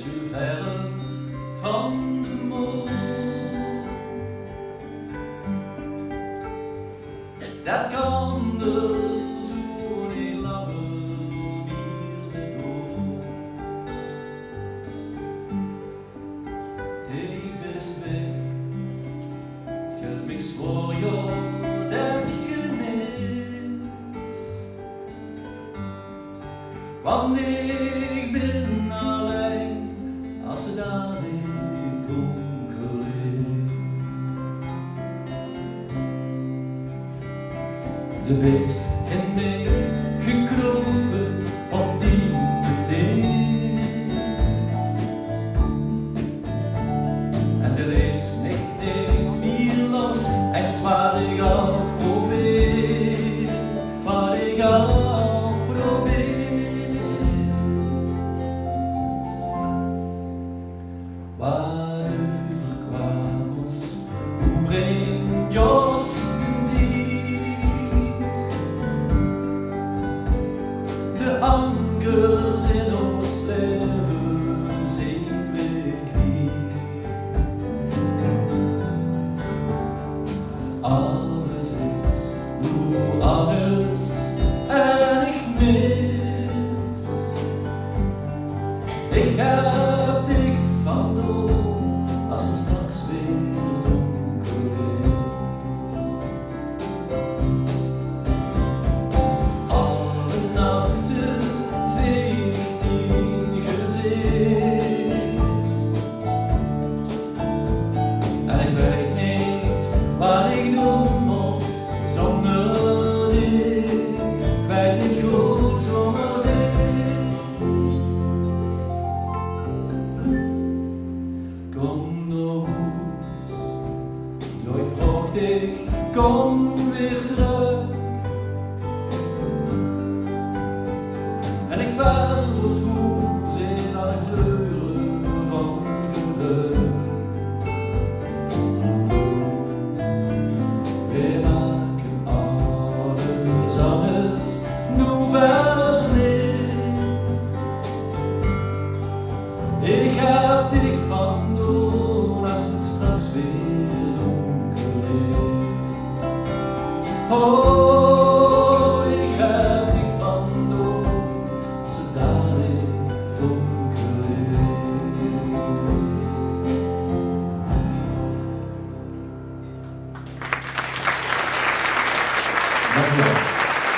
te ver van de mond. Dat kan er zo niet langer meer begaan. Ik bist weg, fällt mich zwaar, ja, dat gemis. Want ik ben alleen, als het daar in donker is. De beest in mij gekropen op die meneer. En de leed ligt niet meer los, het wat ik ook probeer, wat ik ook probeer. Waarover kwam ons, hoe brengt Jos de tijd? De ankers in ons leven zijn we kwijt. Alles is nur anders en ik mis. Ik heb dich verloren, als het straks weer donker is. Alle nachten zie ik dein gezicht. En ik weet niet wat ik doen moet zonder dich. Ik weet niet goed zonder dich. Kom naar huis, ja, ik vraag dich, kom weer terug. En ik verlos goed in alle kleuren van geluk. We maken alles anders, nu vernis. Ik heb dich verloren, als het straks weer donker is. Oh.